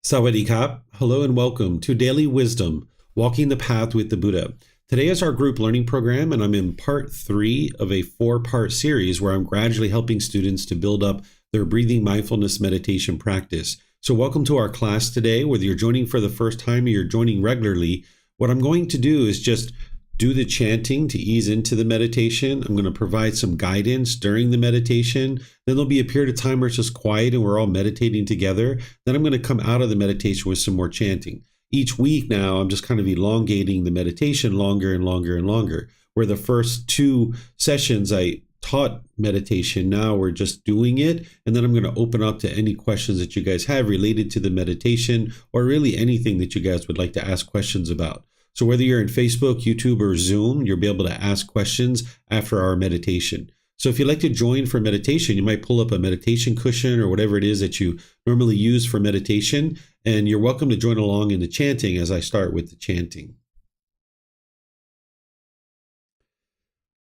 Sawadee-kap. Hello and welcome to Daily Wisdom, Walking the Path with the Buddha. Today is our group learning program, and I'm in part 3 of a 4-part series where I'm gradually helping students to build up their breathing mindfulness meditation practice. So welcome to our class today. Whether you're joining for the first time or you're joining regularly, what I'm going to do is just do the chanting to ease into the meditation. I'm going to provide some guidance during the meditation. Then there'll be a period of time where it's just quiet and we're all meditating together. Then I'm going to come out of the meditation with some more chanting. Each week now, I'm just kind of elongating the meditation longer and longer and longer. Where the first 2 sessions I taught meditation, now we're just doing it. And then I'm going to open up to any questions that you guys have related to the meditation or really anything that you guys would like to ask questions about. So whether you're in Facebook, YouTube, or Zoom, you'll be able to ask questions after our meditation. So if you'd like to join for meditation, you might pull up a meditation cushion or whatever it is that you normally use for meditation, and you're welcome to join along in the chanting as I start with the chanting.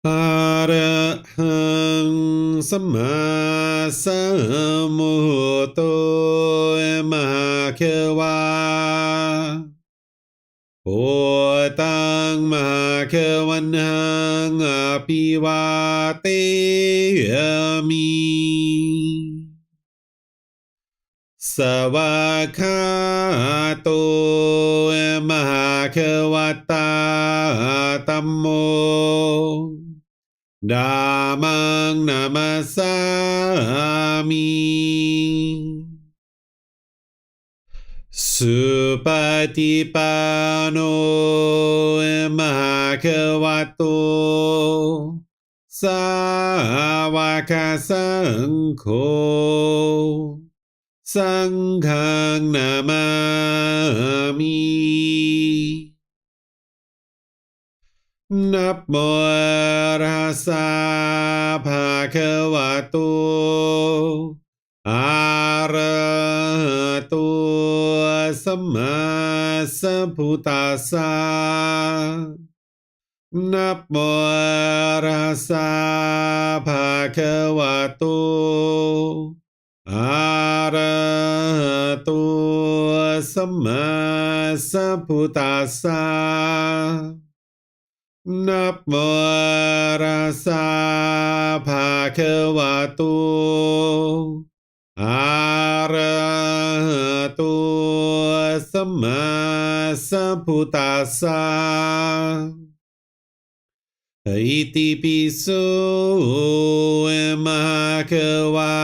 Arahang Samma Sambuddho Mahakeva Otang Mahakavanang Apivateyami Savakato Mahakavata Tammo Dhammang Namasami Supatipano Mahakavato Sāvaka Saṅkho Saṅghang Namami Namo Tassa Bhagavato Arahato Samma Sambuddhassa Namo Tassa Bhagavato Arahato Samma Sambuddhassa Namo Tassa Bhagavato Arahato Samma Sambuddhassa Iti piso Mahakava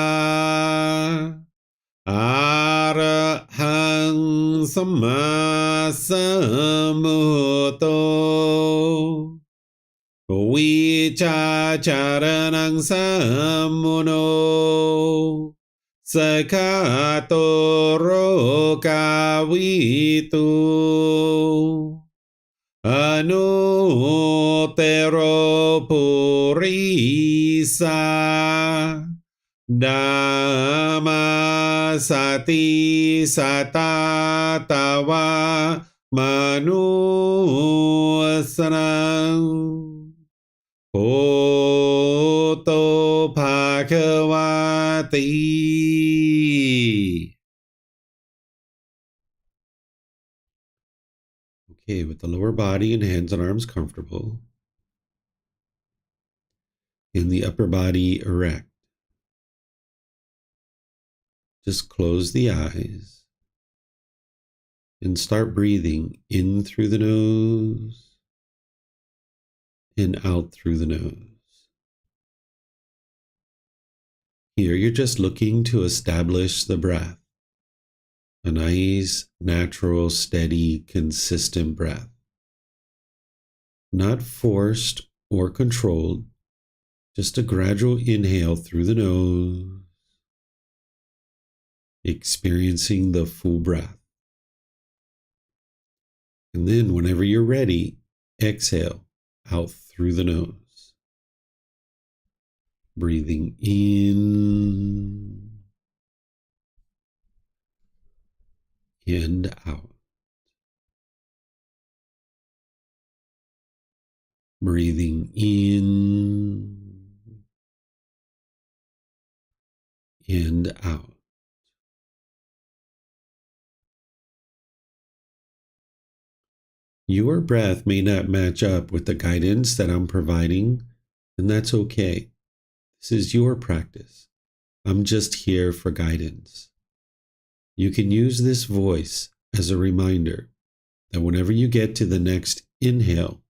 Arahang Samma Sambuddho Vicacaranang Sammuno Sakato Rokavitu Anutero Purisa Dhamma Sati Satatawa Manusanang Poto Bhagavati. Okay, with the lower body and hands and arms comfortable, and the upper body erect. Just close the eyes and start breathing in through the nose and out through the nose. Here you're just looking to establish the breath. A nice, natural, steady, consistent breath. Not forced or controlled, just a gradual inhale through the nose, experiencing the full breath. And then whenever you're ready, exhale out through the nose. Breathing in and out. Breathing in and out. Your breath may not match up with the guidance that I'm providing, and that's okay. This is your practice. I'm just here for guidance. You can use this voice as a reminder that whenever you get to the next inhale,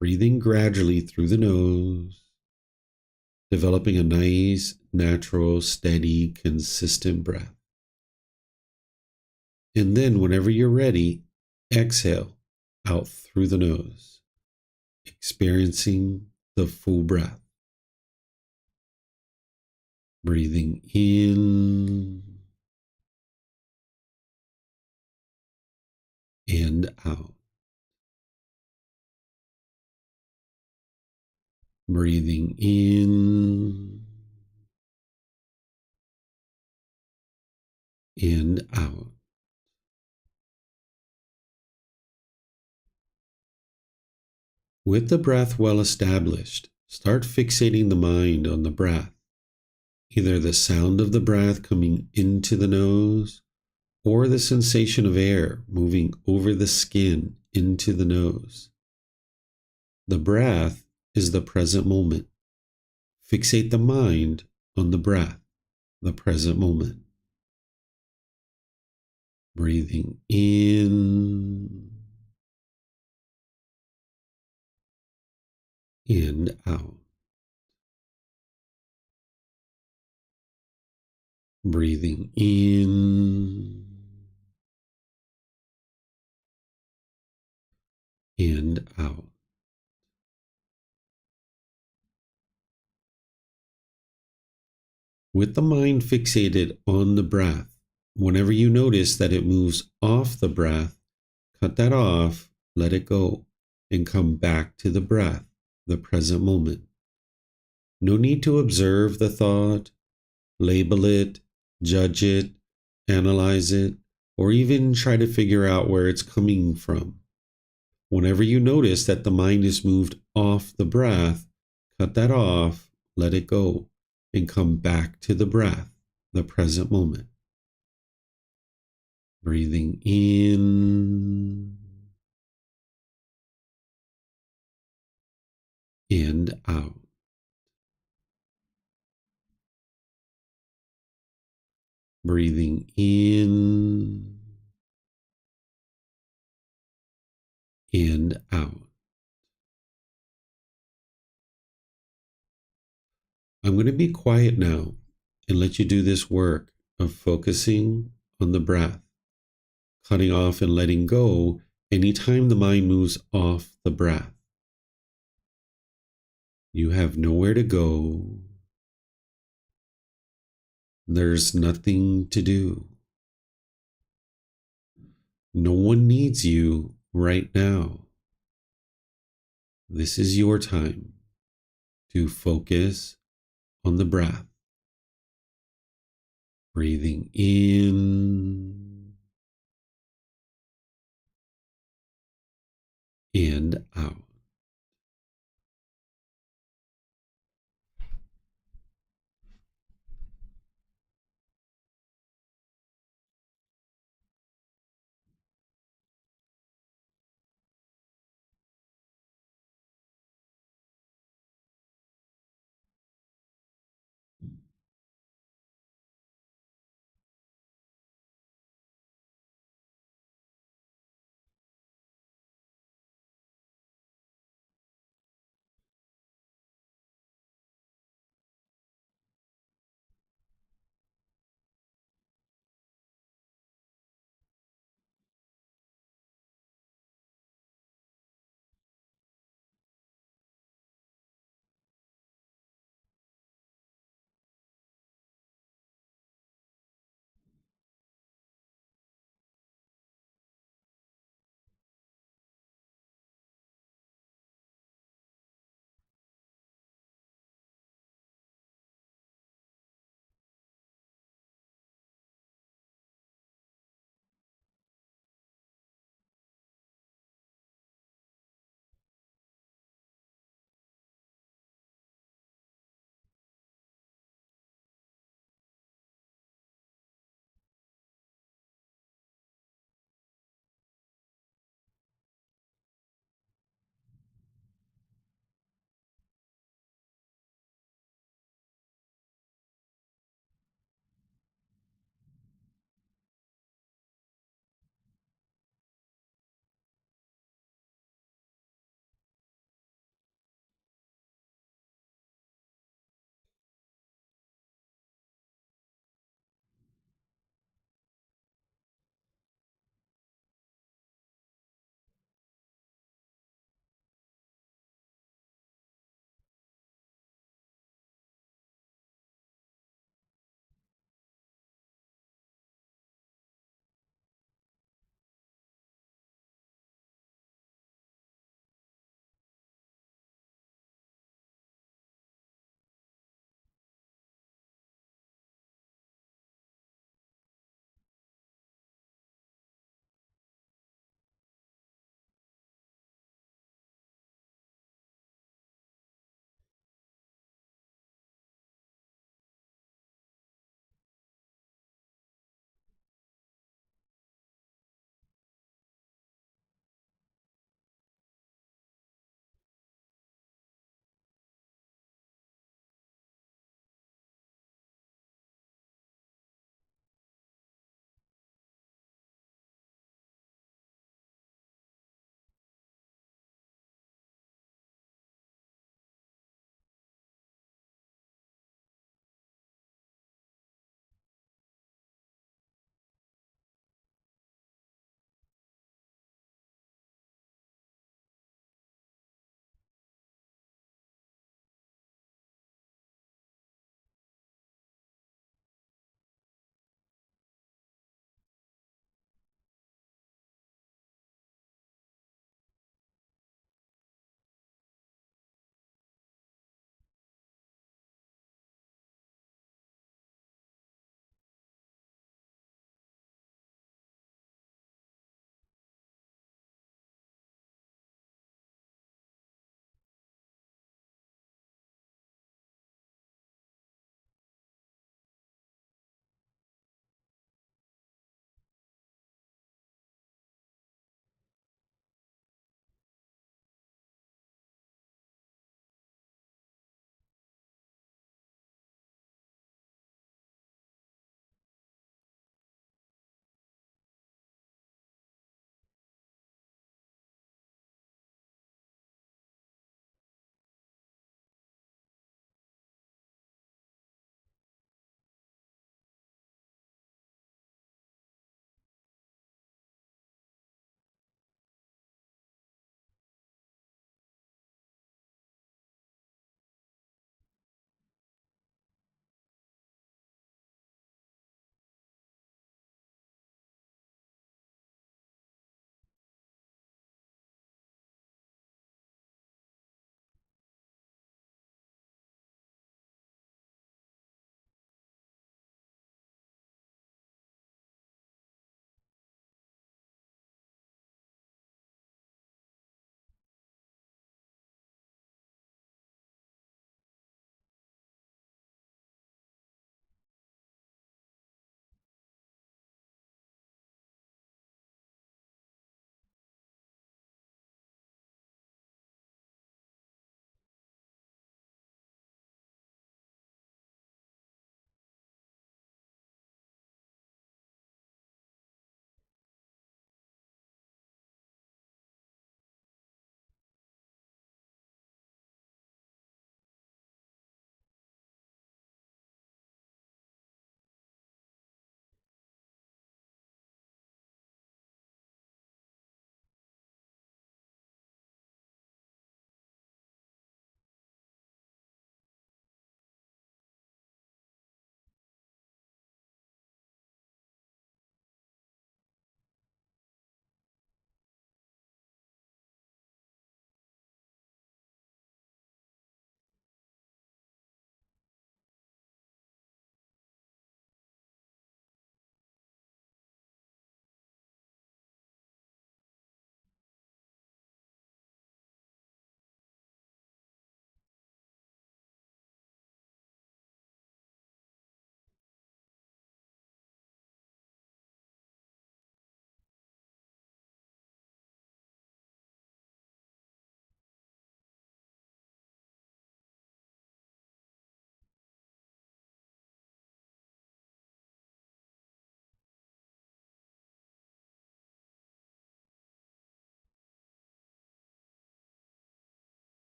breathing gradually through the nose, developing a nice, natural, steady, consistent breath. And then whenever you're ready, exhale out through the nose, experiencing the full breath. Breathing in and out. Breathing in and out. With the breath well established, start fixating the mind on the breath, either the sound of the breath coming into the nose or the sensation of air moving over the skin into the nose. The breath is the present moment. Fixate the mind on the breath, the present moment. Breathing in and out. Breathing in and out. With the mind fixated on the breath, whenever you notice that it moves off the breath, cut that off, let it go, and come back to the breath, the present moment. No need to observe the thought, label it, judge it, analyze it, or even try to figure out where it's coming from. Whenever you notice that the mind is moved off the breath, cut that off, let it go, and come back to the breath, the present moment. Breathing in and out. Breathing in and out. I'm going to be quiet now and let you do this work of focusing on the breath, cutting off and letting go anytime the mind moves off the breath. You have nowhere to go. There's nothing to do. No one needs you right now. This is your time to focus on the breath. Breathing in and out.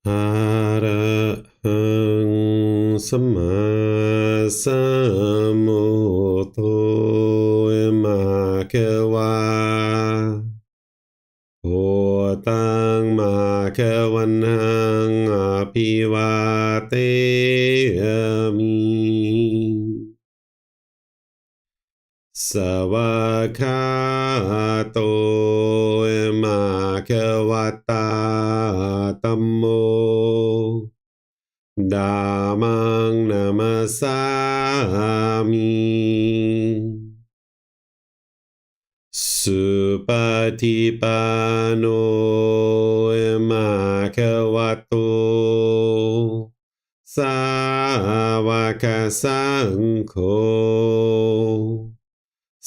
อะระหังสัมมาสัมพุทโธมะเขวาโหตังมะเขวันหังอภิวาเตมิสวากขาโตมะเขวตาธัมโมธัมมังนามัสสามิสุปฏิปันโนภะคะวะโตสาวกสังโฆ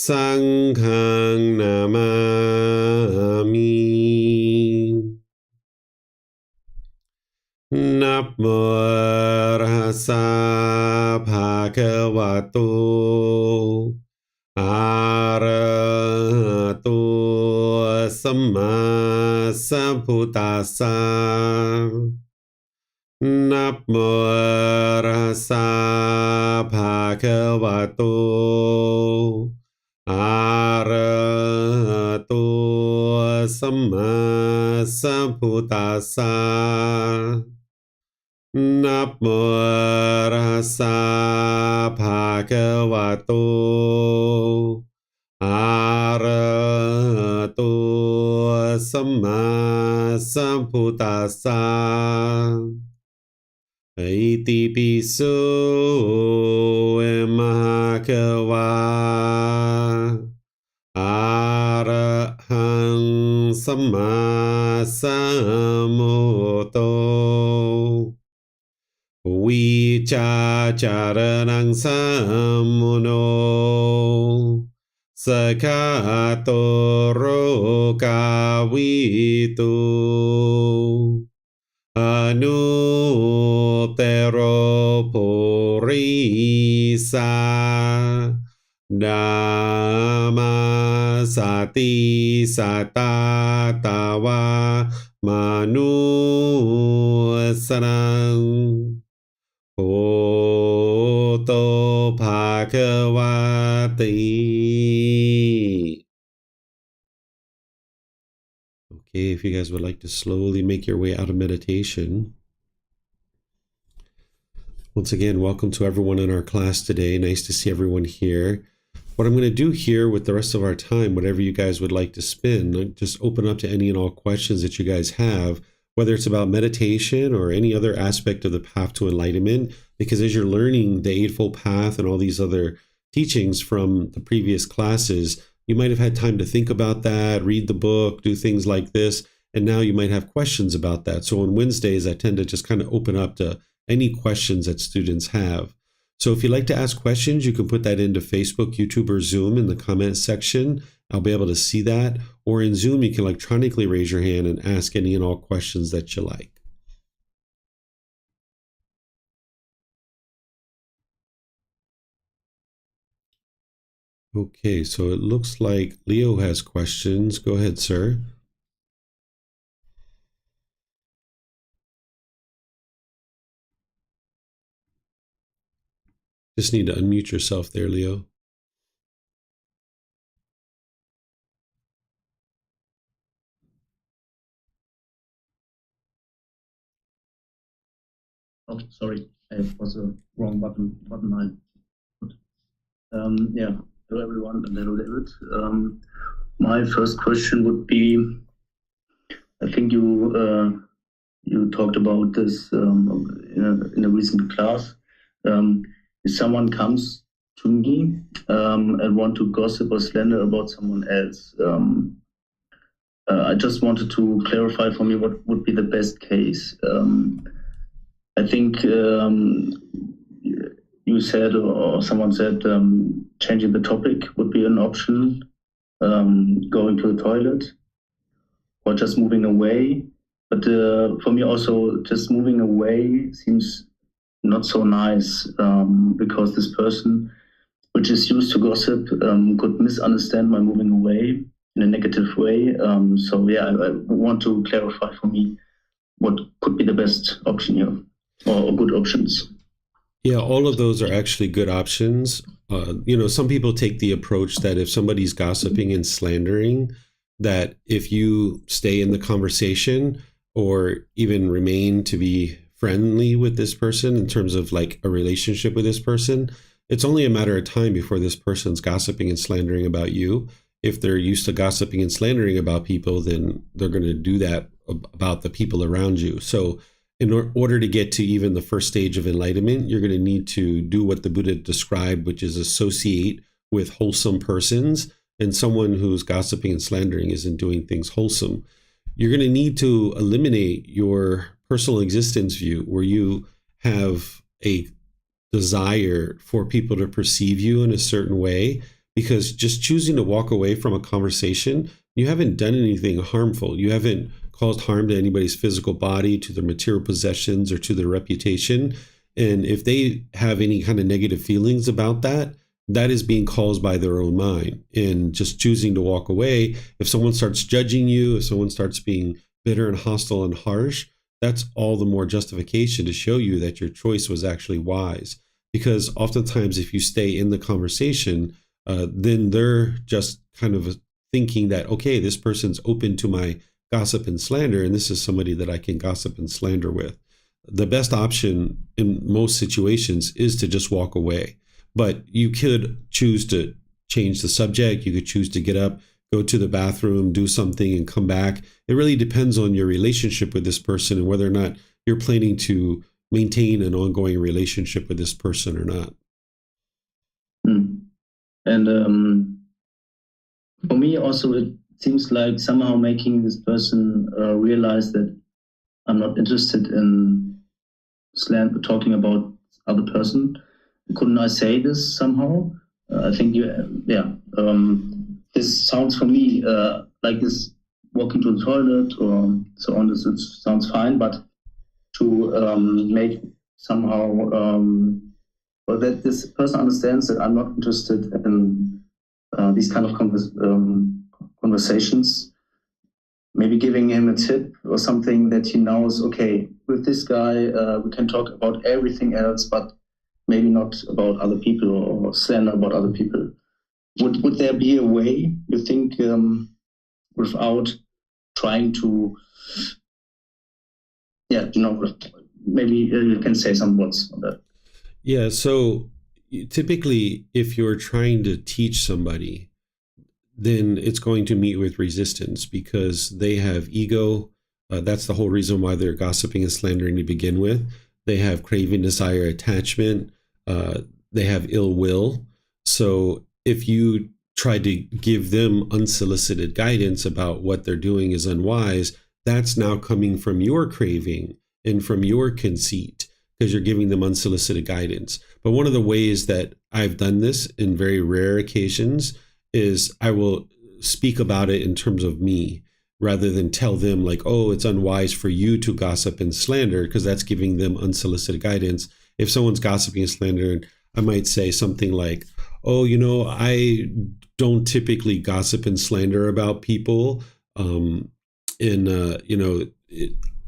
สังฆังนามามินะโมตัสสะภะคะวะโตอะระหะโตสัมมาสัมพุทธัสสะนะโมตัสสะภะคะวะโตอะระหะโตสัมมาสัมพุทธัสสะนะโมตัสสะภะคะวะโตอะระหะโตสัมมาสัมพุทธัสสะอิติปิโสมะคะวะอะระหังสัมมาสัมพุทโธวิชาจารนังสัมมุโนสกขาโตโรกาวิตุอนุเตโรปุริสาดามาสติสัตตาตาวามนุสนังโอโตภาควาติ Okay, if you guys would like to slowly make your way out of meditation. Once again, welcome to everyone in our class today. Nice to see everyone here. What I'm going to do here with the rest of our time, whatever you guys would like to spend, just open up to any and all questions that you guys have, whether it's about meditation or any other aspect of the path to enlightenment, because as you're learning the Eightfold Path and all these other teachings from the previous classes, you might have had time to think about that, read the book, do things like this, and now you might have questions about that. So on Wednesdays, I tend to just kind of open up to any questions that students have. So if you'd like to ask questions, you can put that into Facebook, YouTube, or Zoom in the comments section. I'll be able to see that. Or in Zoom, you can electronically raise your hand and ask any and all questions that you like. Okay, so it looks like Leo has questions. Go ahead, sir. Just need to unmute yourself there, Leo. Oh, sorry, it was a wrong button I put. Yeah, hello everyone, and hello David. My first question would be, I think you talked about this in a recent class. If someone comes to me and want to gossip or slander about someone else, I just wanted to clarify for me what would be the best case. I think you said, or someone said, changing the topic would be an option, going to the toilet, or just moving away. But for me also, just moving away seems not so nice, because this person, which is used to gossip, could misunderstand my moving away in a negative way. So yeah, I want to clarify for me what could be the best option here, or good options? Yeah, all of those are actually good options. Some people take the approach that if somebody's gossiping and slandering, that if you stay in the conversation or even remain to be friendly with this person in terms of like a relationship with this person, it's only a matter of time before this person's gossiping and slandering about you. If they're used to gossiping and slandering about people, then they're going to do that about the people around you. So in order to get to even the first stage of enlightenment, you're going to need to do what the Buddha described, which is associate with wholesome persons. And someone who's gossiping and slandering isn't doing things wholesome. You're going to need to eliminate your personal existence view where you have a desire for people to perceive you in a certain way, because just choosing to walk away from a conversation, you haven't done anything harmful. You haven't caused harm to anybody's physical body, to their material possessions, or to their reputation. And if they have any kind of negative feelings about that, that is being caused by their own mind. And just choosing to walk away, if someone starts judging you, if someone starts being bitter and hostile and harsh, that's all the more justification to show you that your choice was actually wise. Because oftentimes if you stay in the conversation, then they're just kind of thinking that, okay, this person's open to my gossip and slander, and this is somebody that I can gossip and slander with. The best option in most situations is to just walk away. But you could choose to change the subject. You could choose to get up, go to the bathroom, do something, and come back. It really depends on your relationship with this person and whether or not you're planning to maintain an ongoing relationship with this person or not. And for me also, it seems like somehow making this person realize that I'm not interested in talking about other person. Couldn't I say this somehow? I think this sounds for me like this walking to the toilet or so on. This sounds fine, but to make somehow or that this person understands that I'm not interested in these kind of conversations. Maybe giving him a tip or something that he knows, okay, with this guy, we can talk about everything else, but maybe not about other people or slander about other people. Would there be a way, you think, without trying to, maybe you can say some words on that. Yeah, so typically if you're trying to teach somebody, then it's going to meet with resistance because they have ego. That's the whole reason why they're gossiping and slandering to begin with. They have craving, desire, attachment. They have ill will. So if you try to give them unsolicited guidance about what they're doing is unwise, that's now coming from your craving and from your conceit, because you're giving them unsolicited guidance. But one of the ways that I've done this in very rare occasions is I will speak about it in terms of me rather than tell them like, oh, it's unwise for you to gossip and slander, because that's giving them unsolicited guidance. If someone's gossiping and slandering, I might say something like, oh, I don't typically gossip and slander about people.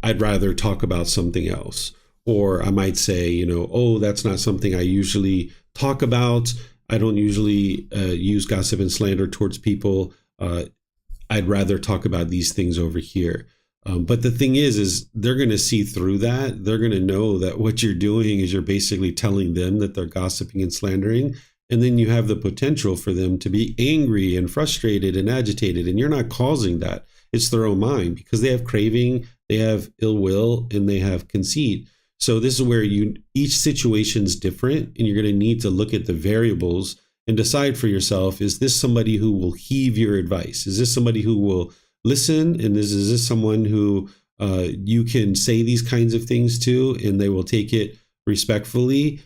I'd rather talk about something else. Or I might say, oh, that's not something I usually talk about. I don't usually use gossip and slander towards people. I'd rather talk about these things over here. But the thing is they're going to see through that. They're going to know that what you're doing is you're basically telling them that they're gossiping and slandering. And then you have the potential for them to be angry and frustrated and agitated. And you're not causing that. It's their own mind, because they have craving, they have ill will, and they have conceit. So this is where each situation's different, and you're going to need to look at the variables and decide for yourself, is this somebody who will heed your advice? Is this somebody who will listen? And is this someone who you can say these kinds of things to and they will take it respectfully?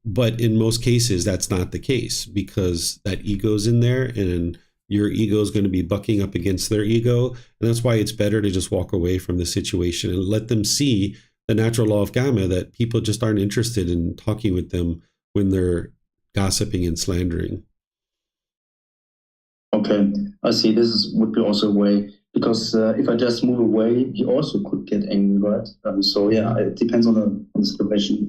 But in most cases, that's not the case, because that ego's in there and your ego is going to be bucking up against their ego. And that's why it's better to just walk away from the situation and let them see the natural law of karma, that people just aren't interested in talking with them when they're gossiping and slandering. Okay, I see. Would be also a way because if I just move away, he also could get angry, right? So yeah, it depends on the situation.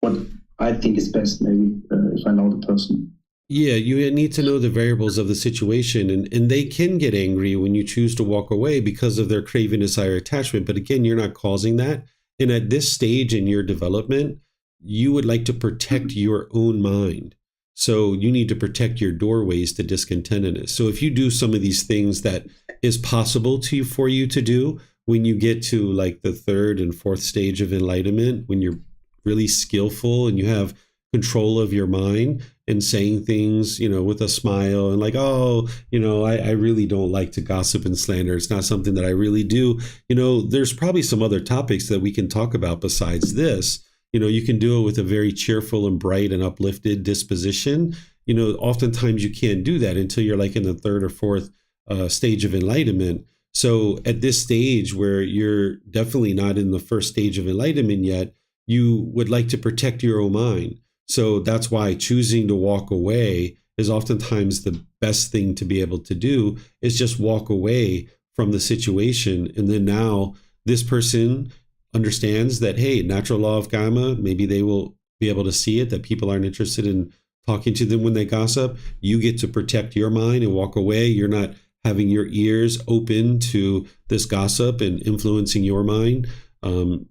What I think is best, maybe, if I know the person. Yeah, you need to know the variables of the situation, and they can get angry when you choose to walk away because of their craving, desire, attachment. But again, you're not causing that. And at this stage in your development, you would like to protect your own mind. So you need to protect your doorways to discontentedness. So if you do some of these things that is possible to you for you to do when you get to like the third and fourth stage of enlightenment, when you're really skillful and you have control of your mind and saying things, with a smile and like, oh, I really don't like to gossip and slander. It's not something that I really do. There's probably some other topics that we can talk about besides this. You can do it with a very cheerful and bright and uplifted disposition. Oftentimes you can't do that until you're like in the third or fourth stage of enlightenment. So at this stage where you're definitely not in the first stage of enlightenment yet, you would like to protect your own mind. So that's why choosing to walk away is oftentimes the best thing to be able to do, is just walk away from the situation. And then now this person understands that, hey, natural law of karma, maybe they will be able to see it, that people aren't interested in talking to them when they gossip. You get to protect your mind and walk away. You're not having your ears open to this gossip and influencing your mind.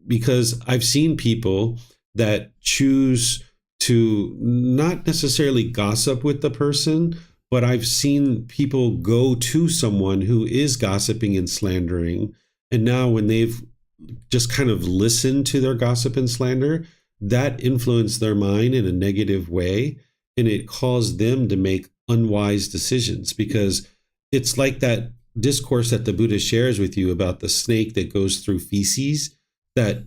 Because I've seen people that choose to not necessarily gossip with the person, but I've seen people go to someone who is gossiping and slandering. And now when they've just kind of listened to their gossip and slander, that influenced their mind in a negative way. And it caused them to make unwise decisions, because it's like that discourse that the Buddha shares with you about the snake that goes through feces, that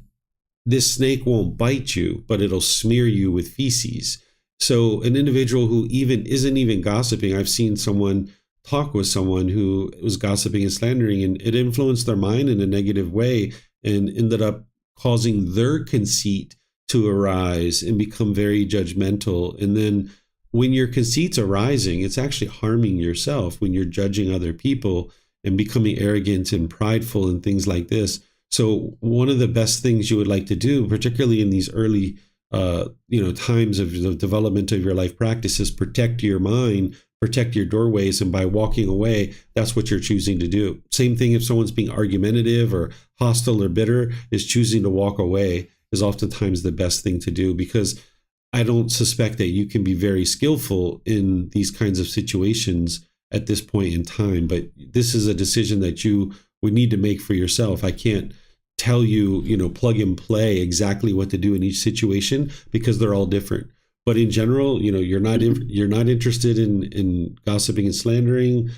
this snake won't bite you, but it'll smear you with feces. So an individual who even isn't even gossiping, I've seen someone talk with someone who was gossiping and slandering, and it influenced their mind in a negative way and ended up causing their conceit to arise and become very judgmental. And then when your conceit's arising, it's actually harming yourself when you're judging other people and becoming arrogant and prideful and things like this. So one of the best things you would like to do, particularly in these early times of the development of your life practice, is protect your mind, protect your doorways. And by walking away, that's what you're choosing to do. Same thing if someone's being argumentative or hostile or bitter, is choosing to walk away is oftentimes the best thing to do, because I don't suspect that you can be very skillful in these kinds of situations at this point in time. But this is a decision that you would need to make for yourself. I can't tell you, plug and play exactly what to do in each situation, because they're all different. But in general, you're not interested in gossiping and slandering.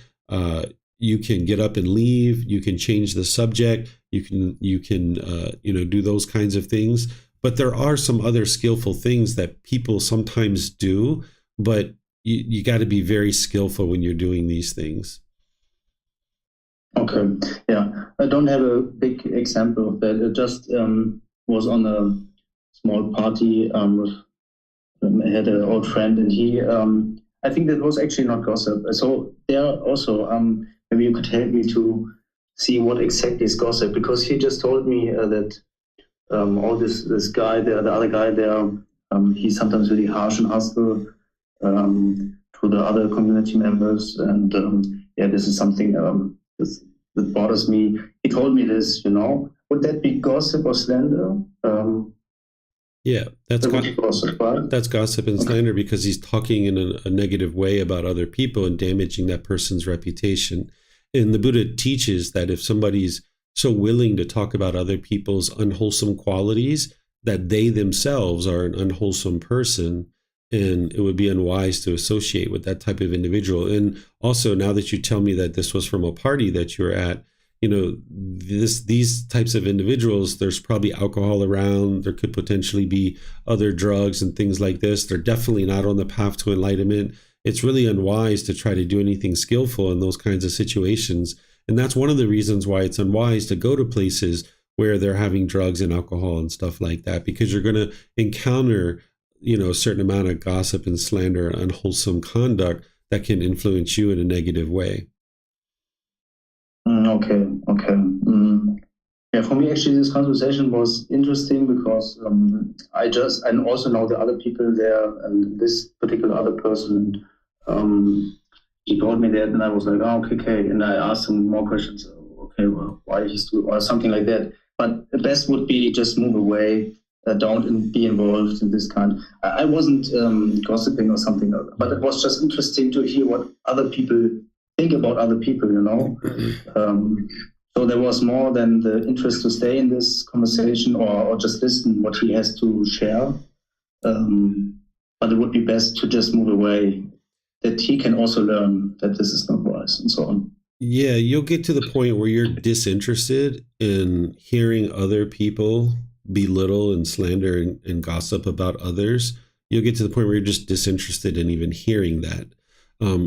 You can get up and leave. You can change the subject. You can do those kinds of things. But there are some other skillful things that people sometimes do, but you got to be very skillful when you're doing these things. Okay, yeah. I don't have a big example of that. It just was on a small party with I had an old friend, and he, I think that was actually not gossip. So there also, maybe you could help me to see what exactly is gossip, because he just told me that this guy there, the other guy there, he's sometimes really harsh and hostile to the other community members, and this is something that bothers me. He told me this, would that be gossip or slander? Yeah, that's gossip, right? That's gossip and slander, because he's talking in a negative way about other people and damaging that person's reputation. And the Buddha teaches that if somebody's so willing to talk about other people's unwholesome qualities, that they themselves are an unwholesome person, and it would be unwise to associate with that type of individual. And also, now that you tell me that this was from a party that you were at, these types of individuals, there's probably alcohol around. There could potentially be other drugs and things like this. They're definitely not on the path to enlightenment. It's really unwise to try to do anything skillful in those kinds of situations. And that's one of the reasons why it's unwise to go to places where they're having drugs and alcohol and stuff like that, because you're going to encounter, a certain amount of gossip and slander and unwholesome conduct that can influence you in a negative way. Okay, okay. Yeah, for me, actually, this conversation was interesting because I also know the other people there and this particular other person. He told me that, and I was like, oh, okay, okay. And I asked him more questions. Okay, well, why he's doing, or something like that. But the best would be just move away. Don't be involved in this kind. I wasn't gossiping or something, but it was just interesting to hear what other people think about other people, you know. So there was more than the interest to stay in this conversation or just listen what he has to share. But it would be best to just move away, that he can also learn that this is not wise and so on. Yeah, you'll get to the point where you're disinterested in hearing other people belittle and slander and gossip about others. You'll get to the point where you're just disinterested in even hearing that.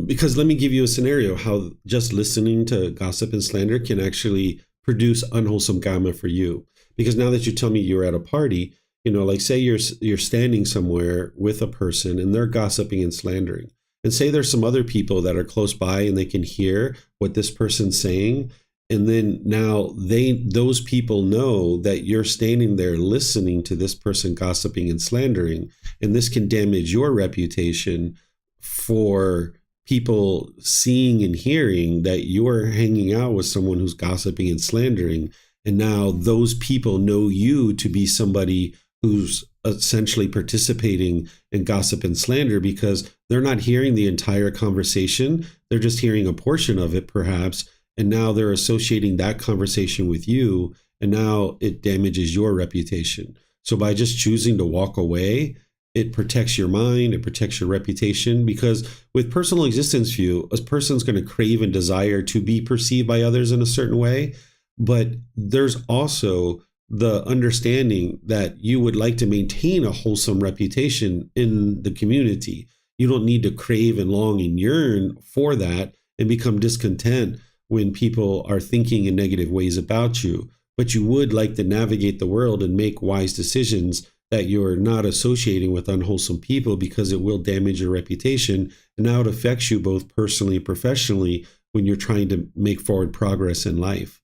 Because let me give you a scenario how just listening to gossip and slander can actually produce unwholesome karma for you. Because now that you tell me you're at a party, like say you're standing somewhere with a person and they're gossiping and slandering. And say there's some other people that are close by and they can hear what this person's saying. And then now those people know that you're standing there listening to this person gossiping and slandering. And this can damage your reputation for people seeing and hearing that you're hanging out with someone who's gossiping and slandering. And now those people know you to be somebody who's essentially participating in gossip and slander because they're not hearing the entire conversation. They're just hearing a portion of it, perhaps. And now they're associating that conversation with you. And now it damages your reputation. So by just choosing to walk away, it protects your mind, it protects your reputation, because with personal existence view, a person's going to crave and desire to be perceived by others in a certain way. But there's also the understanding that you would like to maintain a wholesome reputation in the community. You don't need to crave and long and yearn for that and become discontent when people are thinking in negative ways about you. But you would like to navigate the world and make wise decisions that you're not associating with unwholesome people, because it will damage your reputation. And now it affects you both personally and professionally when you're trying to make forward progress in life.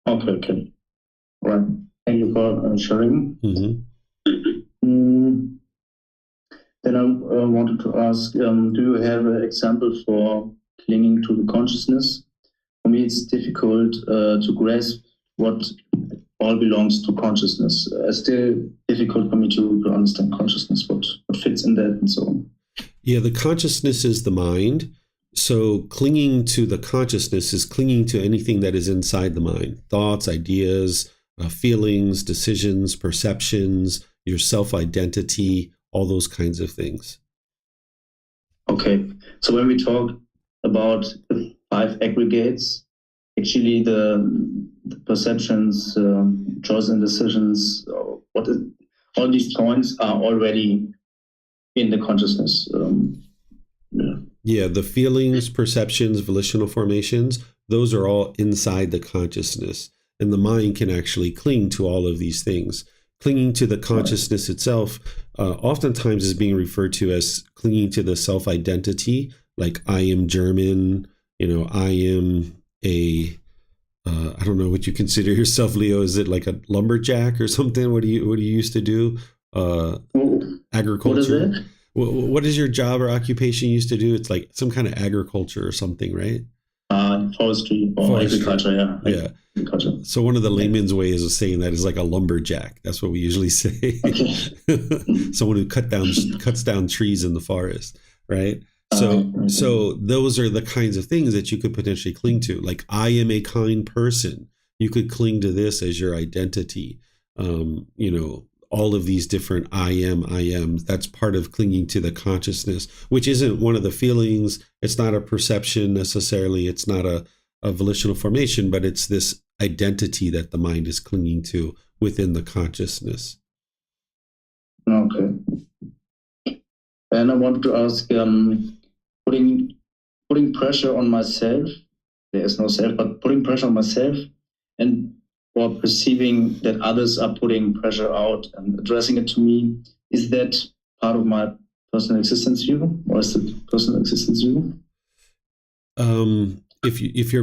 Okay, okay. Right. Thank you for sharing. Mm-hmm. Then I wanted to ask, do you have an example for clinging to the consciousness? For me, it's difficult to grasp what all belongs to consciousness. It's still difficult for me to understand consciousness, what fits in that and so on. Yeah, the consciousness is the mind. So clinging to the consciousness is clinging to anything that is inside the mind: thoughts, ideas, feelings, decisions, perceptions, your self-identity, all those kinds of things. Okay. So when we talk about the 5 aggregates, actually the perceptions, choices and decisions, all these points are already in the consciousness. Yeah, the feelings, perceptions, volitional formations, those are all inside the consciousness. And the mind can actually cling to all of these things. Clinging to the consciousness itself oftentimes is being referred to as clinging to the self-identity, like I am German, I am I don't know what you consider yourself, Leo. Is it like a lumberjack or something? What do you used to do? Agriculture. What is it? What is your job or occupation used to do? It's like some kind of agriculture or something, right? Forestry or agriculture, yeah. Yeah. Agriculture. So one of the layman's ways of saying that is like a lumberjack. That's what we usually say. Okay. Someone who cuts down trees in the forest, right? So those are the kinds of things that you could potentially cling to. Like, I am a kind person. You could cling to this as your identity. All of these different I am. That's part of clinging to the consciousness, which isn't one of the feelings. It's not a perception necessarily. It's not a volitional formation, but it's this identity that the mind is clinging to within the consciousness. Okay. And I wanted to ask, putting pressure on myself, there is no self, but putting pressure on myself or perceiving that others are putting pressure out and addressing it to me, is that part of my personal existence view, or is it personal existence view? if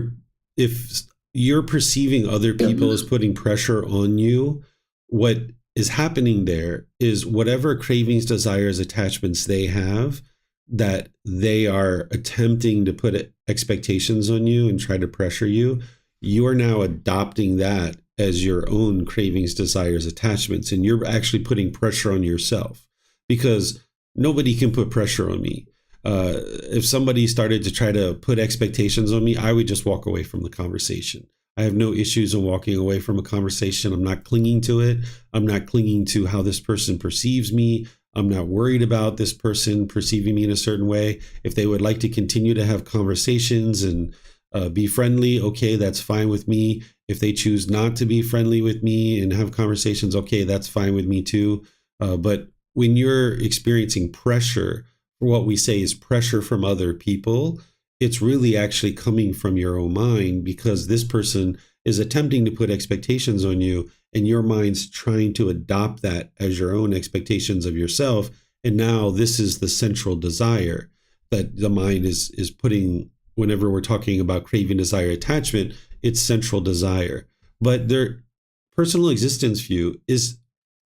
you're perceiving other people as putting pressure on you, what is happening there is whatever cravings, desires, attachments they have, that they are attempting to put expectations on you and try to pressure you, you are now adopting that as your own cravings, desires, attachments, and you're actually putting pressure on yourself, because nobody can put pressure on me. If somebody started to try to put expectations on me, I would just walk away from the conversation. I have no issues in walking away from a conversation. I'm not clinging to it. I'm not clinging to how this person perceives me. I'm not worried about this person perceiving me in a certain way. If they would like to continue to have conversations and be friendly, okay, that's fine with me. If they choose not to be friendly with me and have conversations, okay, that's fine with me too. But when you're experiencing pressure, what we say is pressure from other people, it's really actually coming from your own mind, because this person is attempting to put expectations on you, and your mind's trying to adopt that as your own expectations of yourself. And now this is the central desire that the mind is putting. Whenever we're talking about craving, desire, attachment, it's central desire. But their personal existence view is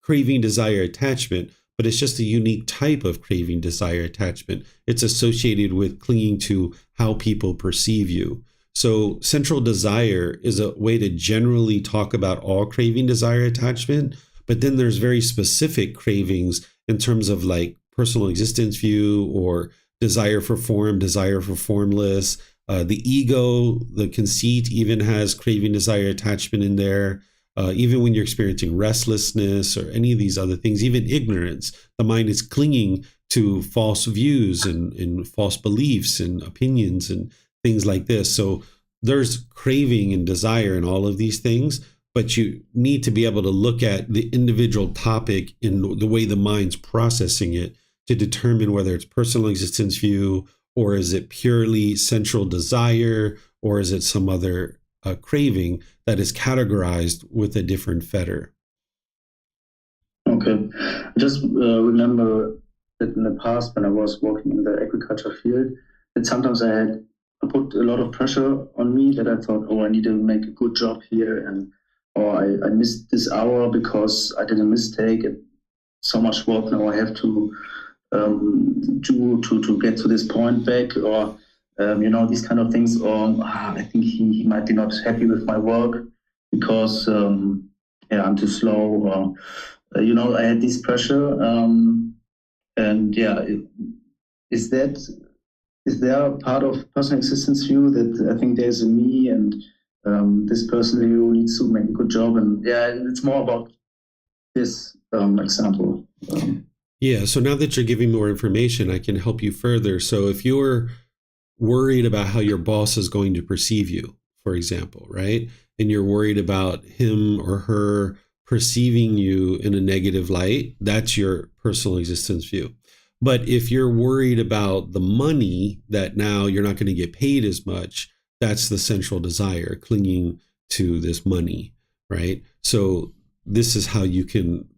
craving, desire, attachment, but it's just a unique type of craving, desire, attachment. It's associated with clinging to how people perceive you. So central desire is a way to generally talk about all craving, desire, attachment, but then there's very specific cravings in terms of like personal existence view or desire for form, desire for formless. The ego, the conceit even has craving, desire, attachment in there. Even when you're experiencing restlessness or any of these other things, even ignorance, the mind is clinging to false views and false beliefs and opinions and things like this. So there's craving and desire in all of these things, but you need to be able to look at the individual topic in the way the mind's processing it to determine whether it's personal existence view, or is it purely central desire, or is it some other craving that is categorized with a different fetter. Okay. I just remember that in the past, when I was working in the agriculture field, that sometimes I put a lot of pressure on me, that I thought, oh, I need to make a good job here, and or I missed this hour because I did a mistake, and so much work now I have to do to get to this point back, or these kind of things, or I think he might be not happy with my work because I'm too slow, or I had this pressure, and is there a part of personal existence view that I think there's a me, and this person who needs to make a good job, and it's more about this example. Yeah, so now that you're giving more information, I can help you further. So if you're worried about how your boss is going to perceive you, for example, right? And you're worried about him or her perceiving you in a negative light, that's your personal existence view. But if you're worried about the money, that now you're not going to get paid as much, that's the central desire, clinging to this money, right? So this is how you can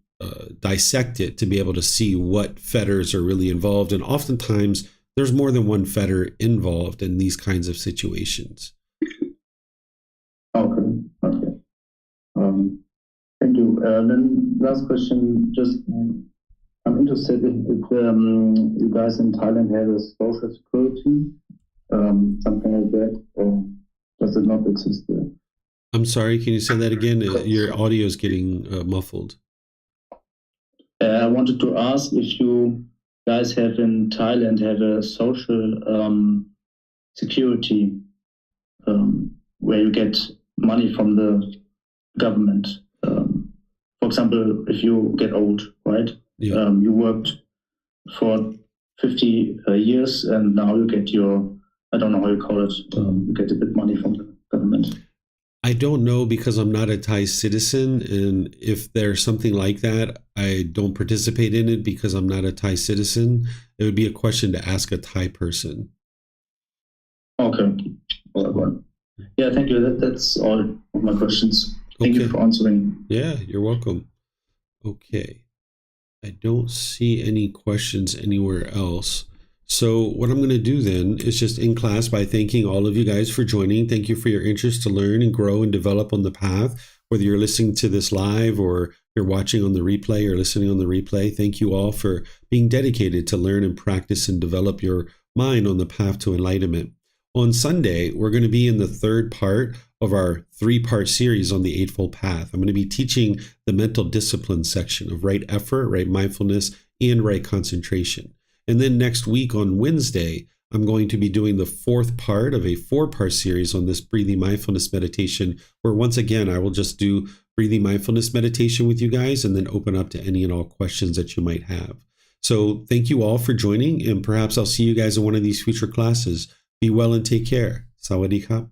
dissect it to be able to see what fetters are really involved. And oftentimes there's more than one fetter involved in these kinds of situations. Okay. Thank you. Then last question, just I'm interested if you guys in Thailand have a social security, something like that, or does it not exist there? I'm sorry, can you say that again? Your audio is getting muffled. I wanted to ask if you guys have in Thailand have a social security where you get money from the government. For example, if you get old, right? Yeah. You worked for 50 years and now you get your, I don't know how you call it, you get a bit money from the government. I don't know, because I'm not a Thai citizen, and if there's something like that, I don't participate in it because I'm not a Thai citizen. It would be a question to ask a Thai person. Okay. Well, yeah, thank you. That's all of my questions. Thank you for answering. Yeah, you're welcome. Okay. I don't see any questions anywhere else. So what I'm going to do then is just end class by thanking all of you guys for joining. Thank you for your interest to learn and grow and develop on the path, whether you're listening to this live or you're watching on the replay or listening on the replay. Thank you all for being dedicated to learn and practice and develop your mind on the path to enlightenment. On Sunday, we're going to be in the third part of our 3-part series on the Eightfold Path. I'm going to be teaching the mental discipline section of right effort, right mindfulness, and right concentration. And then next week on Wednesday, I'm going to be doing the 4th part of a 4-part series on this breathing mindfulness meditation, where once again, I will just do breathing mindfulness meditation with you guys and then open up to any and all questions that you might have. So thank you all for joining, and perhaps I'll see you guys in one of these future classes. Be well and take care. Sawadee krap.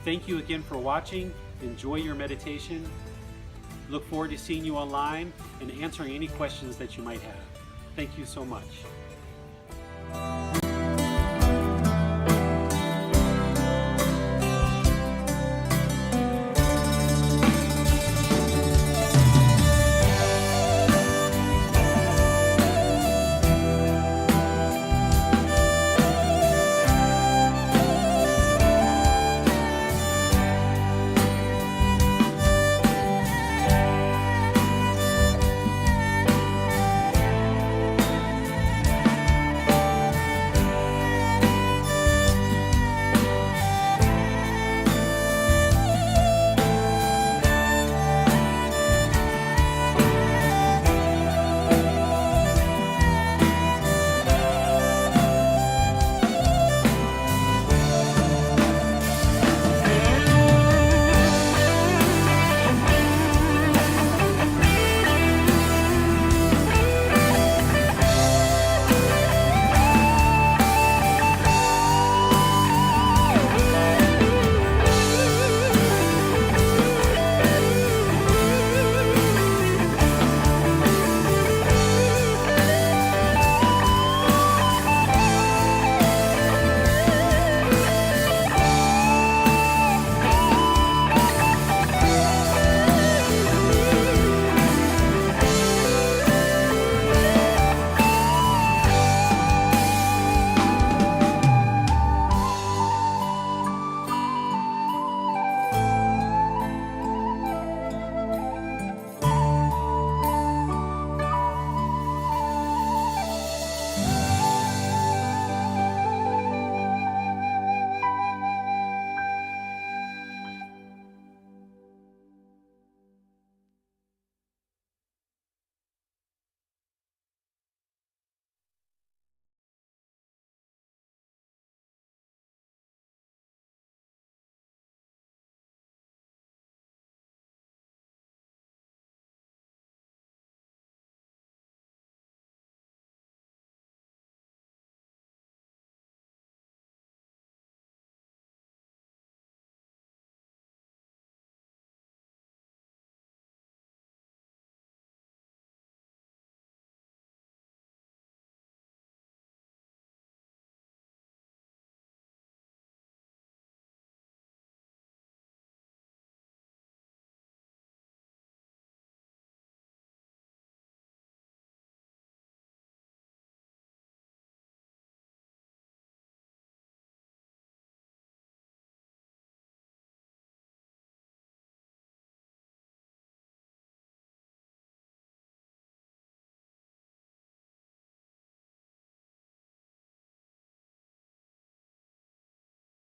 Thank you again for watching. Enjoy your meditation. Look forward to seeing you online and answering any questions that you might have. Thank you so much.